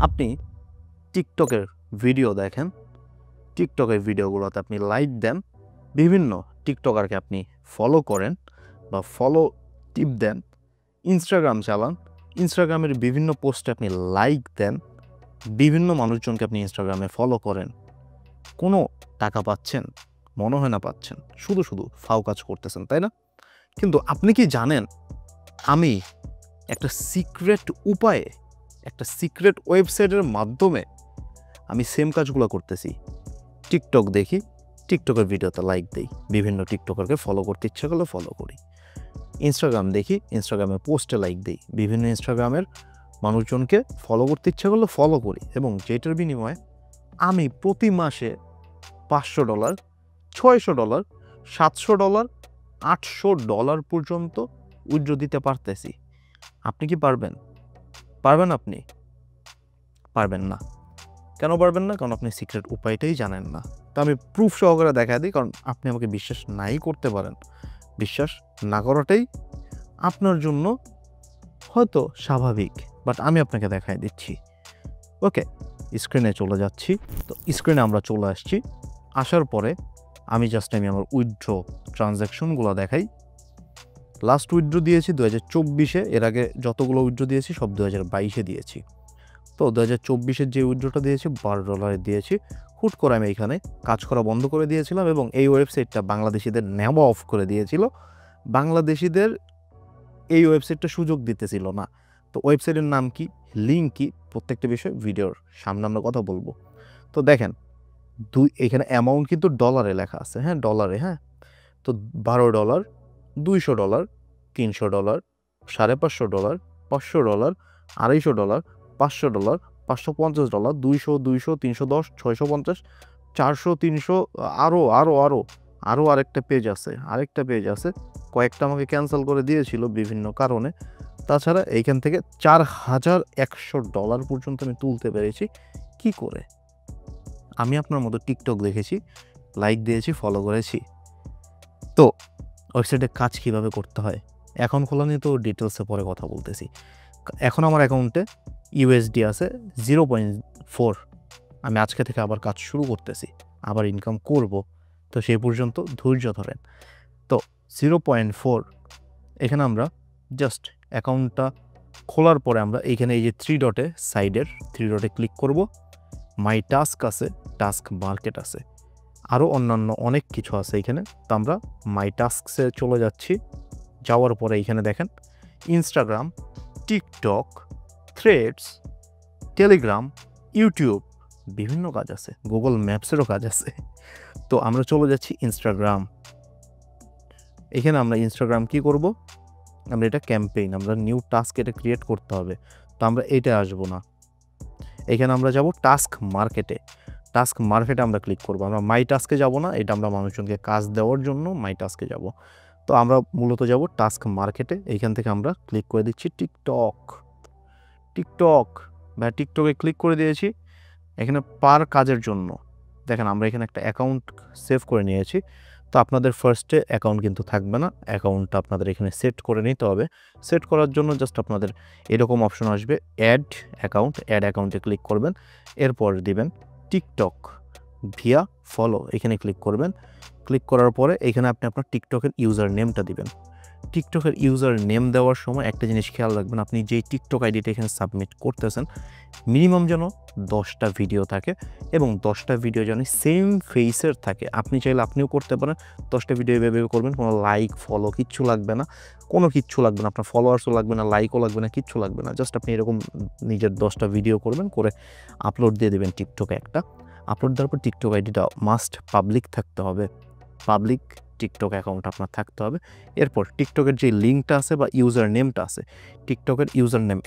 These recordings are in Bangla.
আপনি টিকটকের ভিডিও দেখেন, টিকটকের ভিডিওগুলোতে আপনি লাইক দেন, বিভিন্ন টিকটকারকে আপনি ফলো করেন বা ফলো টিপ দেন, ইনস্টাগ্রাম চালান, ইনস্টাগ্রামের বিভিন্ন পোস্টে আপনি লাইক দেন, বিভিন্ন মানুষজনকে আপনি ইনস্টাগ্রামে ফলো করেন, কোনো টাকা পাচ্ছেন? মনে হয় না পাচ্ছেন, শুধু শুধু ফাও কাজ করতেছেন, তাই না? কিন্তু আপনি কি জানেন আমি একটা সিক্রেট উপায়ে, একটা সিক্রেট ওয়েবসাইটের মাধ্যমে আমি সেম কাজগুলো করতেছি। টিকটক দেখি, টিকটকের ভিডিওতে লাইক দেই, বিভিন্ন টিকটকারকে ফলো করতে ইচ্ছা করলে ফলো করি। ইনস্টাগ্রাম দেখি, ইনস্টাগ্রামে পোস্টে লাইক দেই, বিভিন্ন ইনস্টাগ্রামের মানুষজনকে ফলো করতে ইচ্ছা করলে ফলো করি, এবং যেটার বিনিময়ে আমি প্রতি মাসে $500, $600, $700, $800 পর্যন্ত উইথড্র দিতে পারতেছি। আপনি কি পারবেন? পারবেন আপনি? পারবেন না। কেন পারবেন না? কারণ আপনি সিক্রেট উপায়টাই জানেন না। তো আমি প্রুফ সহকারে দেখায় দিই, কারণ আপনি আমাকে বিশ্বাস নাই করতে পারেন। বিশ্বাস না করাটাই আপনার জন্য হয়তো স্বাভাবিক, বাট আমি আপনাকে দেখায় দিচ্ছি। ওকে, স্ক্রিনে চলে যাচ্ছি। তো স্ক্রিনে আমরা চলে আসছি। আসার পরে আমি আমার উইথড্র ট্রানজ্যাকশনগুলো দেখাই। লাস্ট উইথড্র দিয়েছি 2024-এ, এর আগে যতগুলো উইথড্র দিয়েছি সব 2022-এ দিয়েছি। তো 2024-এর যে উইথড্রটা দিয়েছি $12 দিয়েছি। হুট করে আমি এখানে কাজ করা বন্ধ করে দিয়েছিলাম, এবং এই ওয়েবসাইটটা বাংলাদেশিদের নেওয়া অফ করে দিয়েছিল। বাংলাদেশিদের এই ওয়েবসাইটটা সুযোগ দিতেছিল না। তো ওয়েবসাইটের নাম কি, লিঙ্ক কি, প্রত্যেকটা বিষয় ভিডিওর সামনে আমরা কথা বলবো। তো দেখেন, এখানে অ্যামাউন্ট কিন্তু ডলারে লেখা আছে, হ্যাঁ, ডলারে, হ্যাঁ। তো $12, $200, $300, $550, $500, $250, $500, $550, $200, $200, $310, $650, $400, $300, আরও আরেকটা পেজ আছে, কয়েকটা আমাকে ক্যান্সেল করে দিয়েছিল বিভিন্ন কারণে। তাছাড়া এইখান থেকে $4100 পর্যন্ত আমি তুলতে পেরেছি। কি করে? আমি আপনার মতো টিকটক দেখেছি, লাইক দিয়েছি, ফলো করেছি। তো ওয়েবসাইটে কাজ কীভাবে করতে হয় অ্যাকাউন্ট খোলা নিয়ে তো ডিটেলসে পরে কথা বলতেছি। এখন আমার অ্যাকাউন্টে ইউএসডি আছে 0.4। আমি আজকে থেকে আবার কাজ শুরু করতেছি, আবার ইনকাম করব। তো সেই পর্যন্ত ধৈর্য ধরেন। তো 0.4, এখানে আমরা জাস্ট অ্যাকাউন্টটা খোলার পরে আমরা এইখানে এই যে 3 ডটে, সাইডের 3 ডটে ক্লিক করব। মাই টাস্ক আছে, টাস্ক মার্কেট আছে, আরও অন্যান্য অনেক কিছু আছে এখানে। তো আমরা মাই টাস্কসে চলে যাচ্ছি। যাওয়ার পরে এখানে দেখেন Instagram, TikTok, threads, Telegram, YouTube, বিভিন্ন কাজ আছে, গুগল ম্যাপসেরও কাজ আছে। তো আমরা চলে যাচ্ছি ইনস্টাগ্রাম। এখানে আমরা ইনস্টাগ্রাম কি করব, আমরা এটা ক্যাম্পেইন, আমরা নিউ টাস্ক এটা ক্রিয়েট করতে হবে। তো আমরা এটা আসবো না, এখানে আমরা যাব টাস্ক মার্কেটে। টাস্ক মার্কেটে আমরা ক্লিক করব, আমরা মাই টাস্কে যাব না, এটা আমরা মানুষজনকে কাজ দেওয়ার জন্য মাই টাস্কে যাব। তো আমরা মূলত যাব টাস্ক মার্কেটে। এইখান থেকে আমরা ক্লিক করে দিচ্ছি টিকটক। টিকটকে ক্লিক করে দিয়েছি। এখানে পার কাজের জন্য দেখেন আমরা এখানে একটা অ্যাকাউন্ট সেভ করে নিয়েছি। তো আপনাদের ফার্স্টে অ্যাকাউন্ট কিন্তু থাকবে না, অ্যাকাউন্টটা আপনাদের এখানে সেট করে নিতে হবে। সেট করার জন্য জাস্ট আপনাদের এরকম অপশন আসবে, অ্যাড অ্যাকাউন্টে ক্লিক করবেন। এরপর দিবেন টিকটক ভিয়া ফলো, এখানে ক্লিক করবেন। ক্লিক করার পরে এখানে আপনি আপনার টিকটকের ইউজার নেমটা দিবেন। টিকটকের ইউজার নেম দেওয়ার সময় একটা জিনিস খেয়াল রাখবেন, আপনি যেই টিকটক আইডিটা এখানে সাবমিট করতেছেন মিনিমাম যেন 10টা ভিডিও থাকে, এবং 10টা ভিডিও যেন সেম ফেসের থাকে। আপনি চাইলে আপনিও করতে পারেন, 10টা ভিডিও এভাবে করবেন, কোনো লাইক ফলো কিচ্ছু লাগবে না, আপনার ফলোয়ার্সও লাগবে না, লাইকও লাগবে না, কিচ্ছু লাগবে না। জাস্ট আপনি এরকম নিজের 10টা ভিডিও করবেন, করে আপলোড দিয়ে দেবেন টিকটকে একটা। আপলোড দেওয়ার পর টিকটক আইডিটা মাস্ট পাবলিক থাকতে হবে, পাবলিক টিকটক অ্যাকাউন্ট আপনার থাকতে হবে। এরপর টিকটকের যে লিঙ্কটা আছে বা ইউজার নেমটা আছে, টিকটকের ইউজার নেম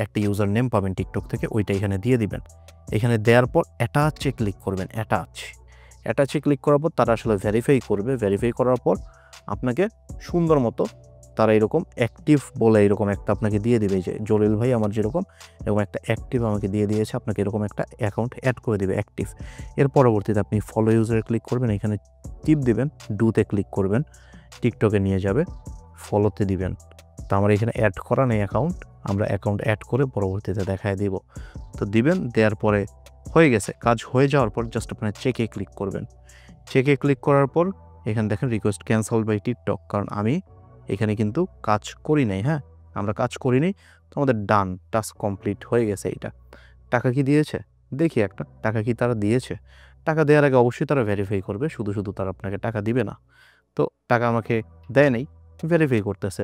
একটা ইউজার নেম পাবেন টিকটক থেকে, ওইটা এখানে দিয়ে দিবেন। এখানে দেওয়ার পর অ্যাটাচে ক্লিক করবেন। অ্যাটাচে ক্লিক করার পর তারা আসলে ভেরিফাই করবে। ভেরিফাই করার পর আপনাকে সুন্দর মতো তারা এরকম অ্যাক্টিভ বলে এরকম একটা আপনাকে দিয়ে দিবে, যে জলিল ভাই আমার যেরকম এরকম একটা অ্যাক্টিভ আমাকে দিয়ে দিয়েছে, আপনাকে এরকম একটা অ্যাকাউন্ট অ্যাড করে দেবে অ্যাক্টিভ। এর পরবর্তীতে আপনি ফলো ইউজারে ক্লিক করবেন, এখানে টিপ দিবেন, ডুতে ক্লিক করবেন, টিকটকে নিয়ে যাবে, ফলোতে দিবেন। তো আমার এখানে অ্যাড করা নেই অ্যাকাউন্ট, আমরা অ্যাকাউন্ট অ্যাড করে পরবর্তীতে দেখায় দিব। তো তো দিবেন, দেওয়ার পরে হয়ে গেছে। কাজ হয়ে যাওয়ার পর জাস্ট আপনার চেকে ক্লিক করবেন। চেকে ক্লিক করার পর এখানে দেখেন রিকোয়েস্ট ক্যান্সেল বাই টিকটক, কারণ আমি এখানে কিন্তু কাজ করি নাই। হ্যাঁ, আমরা কাজ করি নাই, তো আমাদের ডান, টাস্ক কমপ্লিট হয়ে গেছে। এইটা টাকা কি দিয়েছে দেখি একটা, টাকা কি তারা দিয়েছে? টাকা দেওয়ার আগে অবশ্যই তারা ভেরিফাই করবে, শুধু শুধু তারা আপনাকে টাকা দিবে না। তো টাকা আমাকে দেয় নাই, ভেরিফাই করতেছে।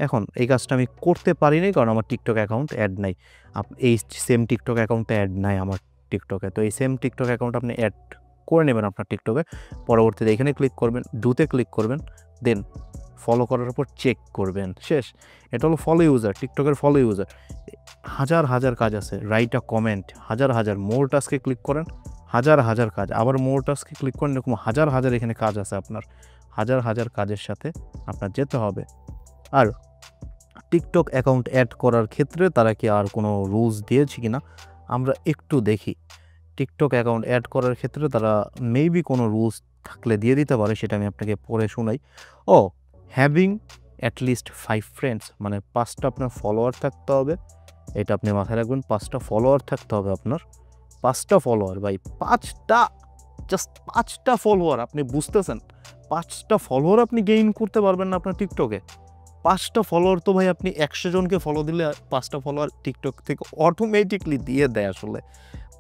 এখন এই কাজটা আমি করতে পারিনি কারণ আমার টিকটক অ্যাকাউন্ট অ্যাড নাই। এই সেম টিকটক অ্যাকাউন্টে অ্যাড নাই আমার টিকটকে। তো এই সেম টিকটক অ্যাকাউন্ট আপনি অ্যাড করে নেবেন আপনার টিকটকে। পরবর্তীতে এখানে ক্লিক করবেন, ডুতে ক্লিক করবেন, দেন ফলো করার পর চেক করবেন। শেষ। এটা হলো ফলো ইউজার, টিকটকের ফলো ইউজার। হাজার হাজার কাজ আছে, রাইট আ কমেন্ট, হাজার হাজার। মোর টাস্কে ক্লিক করেন, হাজার হাজার কাজ। আবার মোর টাস্কে ক্লিক করেন, এরকম হাজার হাজার এখানে কাজ আছে আপনার। হাজার হাজার কাজের সাথে আপনার যেতে হবে। আর টিকটক অ্যাকাউন্ট অ্যাড করার ক্ষেত্রে তারা কি আর কোনো রুলস দিয়েছে কি না আমরা একটু দেখি। টিকটক অ্যাকাউন্ট অ্যাড করার ক্ষেত্রে তারা মেবি কোনো রুলস থাকলে দিয়ে দিতে পারে, সেটা আমি আপনাকে পড়ে শোনাই। ও, হ্যাভিং অ্যাটলিস্ট 5 ফ্রেন্ডস, মানে 5টা আপনার ফলোয়ার থাকতে হবে। এটা আপনি মাথায় রাখবেন, 5টা ফলোয়ার থাকতে হবে আপনার। 5টা ফলোয়ার ভাই, 5টা, জাস্ট 5টা ফলোয়ার। আপনি বুঝতেছেন 5টা ফলোয়ার আপনি গেইন করতে পারবেন না আপনার টিকটকে? 5টা ফলোয়ার তো ভাই আপনি 100 জনকে ফলো দিলে 5টা ফলোয়ার টিকটক থেকে অটোমেটিকলি দিয়ে দেয় আসলে।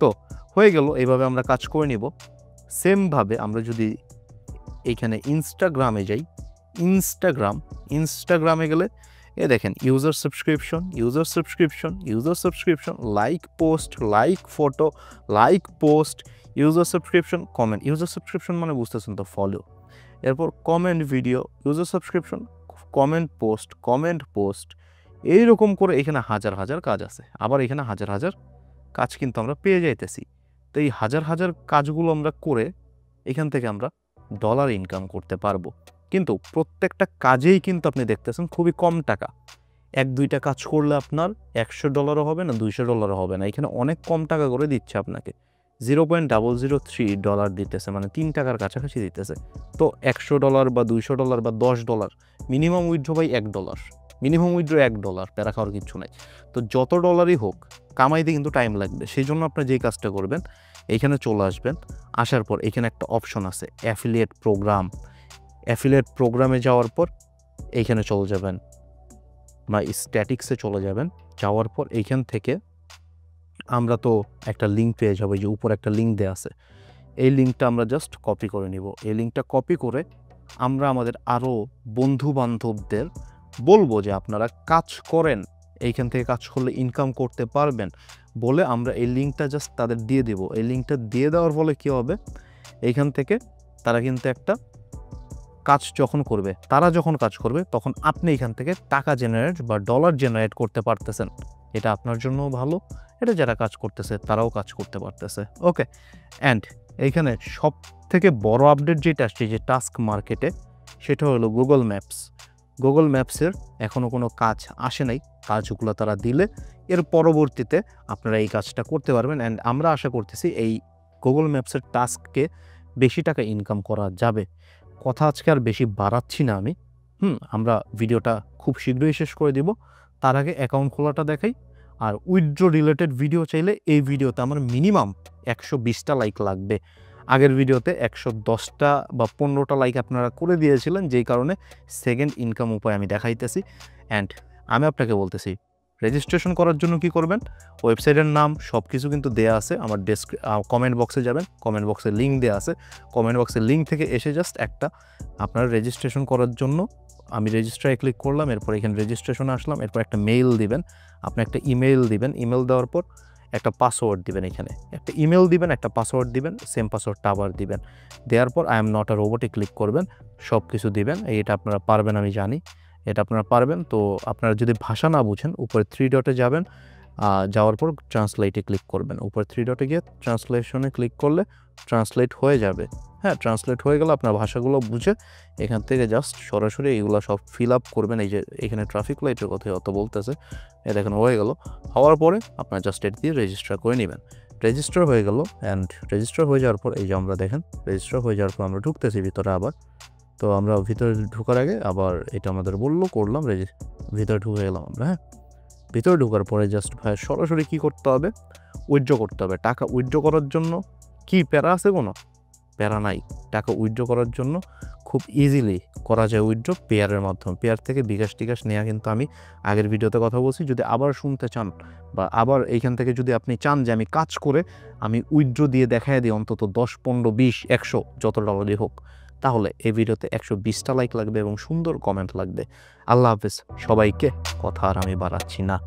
তো হয়ে গেল, এইভাবে আমরা কাজ করে নিব। সেমভাবে আমরা যদি এইখানে ইনস্টাগ্রামে যাই, ইনস্টাগ্রামে গেলে এ দেখেন user subscription, like post, like photo, like post, user subscription, comment. User subscription মানে বুঝতেছেন তো, ফলো। এরপর comment video, user subscription, comment post, এইরকম করে এখানে হাজার হাজার কাজ আছে। আবার এখানে হাজার হাজার কাজ কিন্তু আমরা পেয়ে যাইতেছি। তো এই হাজার হাজার কাজগুলো আমরা করে এখান থেকে আমরা ডলার ইনকাম করতে পারবো। কিন্তু প্রত্যেকটা কাজেই কিন্তু আপনি দেখতেছেন খুবই কম টাকা। 1-2টা কাজ করলে আপনার $100 হবে না, $200 হবে না। এখানে অনেক কম টাকা করে দিচ্ছে আপনাকে, $0.003 দিতেছে, মানে 3 টাকার কাছাকাছি দিতেছে। তো $100 বা $200 বা $10, minimum withdraw by $1, minimum withdraw $1, প্যারা খাওয়ার কিচ্ছু নাই। তো যত ডলারই হোক কামাইতে কিন্তু টাইম লাগবে। সেই জন্য আপনি যেই কাজটা করবেন, এইখানে চলে আসবেন। আসার পর এখানে একটা অপশন আছে অ্যাফিলিয়েট প্রোগ্রাম। অ্যাফিলিয়েট প্রোগ্রামে যাওয়ার পর এইখানে চলে যাবেন বা স্ট্যাটিক্সে চলে যাবেন। যাওয়ার পর এইখান থেকে আমরা তো একটা লিঙ্ক পেয়ে যাবো, যে উপর একটা লিঙ্ক দেওয়া আছে। এই লিঙ্কটা আমরা জাস্ট কপি করে নিব। এই লিঙ্কটা কপি করে আমরা আমাদের আরও বন্ধু বান্ধবদের বলবো যে আপনারা কাজ করেন, এইখান থেকে কাজ করলে ইনকাম করতে পারবেন বলে আমরা এই লিঙ্কটা জাস্ট তাদের দিয়ে দেব। এই লিঙ্কটা দিয়ে দেওয়ার ফলে কী হবে, এইখান থেকে তারা কিন্তু একটা কাজ যখন করবে, তারা যখন কাজ করবে তখন আপনি এখান থেকে টাকা জেনারেট বা ডলার জেনারেট করতে পারতেছেন। এটা আপনার জন্যও ভালো, এটা যারা কাজ করতেছে তারাও কাজ করতে পারতেছে। ওকে, অ্যান্ড এইখানে সব থেকে বড় আপডেট যেটা আসছে যে টাস্ক মার্কেটে, সেটা হলো গুগল ম্যাপসের এখনও কোনো কাজ আসে নাই। কাজগুলো তারা দিলে এর পরবর্তীতে আপনারা এই কাজটা করতে পারবেন। অ্যান্ড আমরা আশা করতেছি এই গুগল ম্যাপসের টাস্ককে বেশি টাকা ইনকাম করা যাবে। কথা আজকে আর বেশি বাড়াচ্ছি না আমি। আমরা ভিডিওটা খুব শীঘ্রই শেষ করে দিব। তার আগে অ্যাকাউন্ট খোলাটা দেখাই। আর উইথড্র রিলেটেড ভিডিও চাইলে এই ভিডিওতে আমার মিনিমাম 120টা লাইক লাগবে। আগের ভিডিওতে 110টা বা 15টা লাইক আপনারা করে দিয়েছিলেন, যেই কারণে সেকেন্ড ইনকাম উপায় আমি দেখাইতেছি। অ্যান্ড আমি আপনাকে বলতেছি, রেজিস্ট্রেশন করার জন্য কি করবেন, ওয়েবসাইটের নাম সব কিছু কিন্তু দেয়া আছে। আমার কমেন্ট বক্সে যাবেন, কমেন্ট বক্সে লিঙ্ক দেওয়া আছে। কমেন্ট বক্সের লিঙ্ক থেকে এসে জাস্ট একটা আপনারা রেজিস্ট্রেশন করার জন্য, আমি রেজিস্টারে ক্লিক করলাম, এরপর এখানে রেজিস্ট্রেশনে আসলাম, এরপর একটা মেইল দিবেন। আপনি একটা ইমেইল দিবেন, ইমেল দেওয়ার পর একটা পাসওয়ার্ড দিবেন। এখানে একটা ইমেল দিবেন, একটা পাসওয়ার্ড দিবেন, সেম পাসওয়ার্ডটা আবার দিবেন। দেওয়ার পর আই এম নট আ রোবটে ক্লিক করবেন, সব কিছু দিবেন। এটা আপনারা পারবেন, আমি জানি এটা আপনারা পারবেন। তো আপনারা যদি ভাষা না বুঝেন, উপরে 3 ডটে যাবেন, যাওয়ার পর ট্রান্সলেটে ক্লিক করবেন। উপরে 3 ডটে গিয়ে ট্রান্সলেশনে ক্লিক করলে ট্রান্সলেট হয়ে যাবে। হ্যাঁ, ট্রান্সলেট হয়ে গেলে আপনার ভাষাগুলো বুঝে এখান থেকে জাস্ট সরাসরি এইগুলো সব ফিল আপ করবেন। এই যে এখানে ট্রাফিক লাইটের কথা অত বলতেছে, এটা এখানে হয়ে গেল। হওয়ার পরে আপনার জাস্ট এটি দিয়ে রেজিস্টার করে নেবেন। রেজিস্টার হয়ে গেল। অ্যান্ড রেজিস্টার হয়ে যাওয়ার পর এই যে আমরা দেখেন রেজিস্টার হয়ে যাওয়ার পর আমরা ঢুকতেছি ভিতরে আবার। তো আমরা ভিতরে ঢোকার আগে আবার এটা আমাদের বললো, করলাম, ভিতরে ঢুকে গেলাম আমরা। হ্যাঁ, ভিতরে ঢোকার পরে জাস্ট ভাই সরাসরি কী করতে হবে, উইথড্র করতে হবে। টাকা উইথড্র করার জন্য কি প্যারা আছে? কোনো প্যারা নাই। টাকা উইথড্র করার জন্য খুব ইজিলি করা যায় উইথড্র পেয়ারের মাধ্যমে। পেয়ার থেকে বিকাশ টিকাশ নেওয়া কিন্তু আমি আগের ভিডিওতে কথা বলছি। যদি আবার শুনতে চান বা আবার এইখান থেকে যদি আপনি চান যে আমি কাজ করে আমি উইথড্র দিয়ে দেখায় দিই অন্তত 10, 15, 20, 100 যত ডলারই হোক, তাহলে এই ভিডিওতে 120টা লাইক লাগবে এবং সুন্দর কমেন্ট লাগবে। আল্লাহ হাফেজ সবাইকে, কথা আর আমি বাড়াচ্ছি না।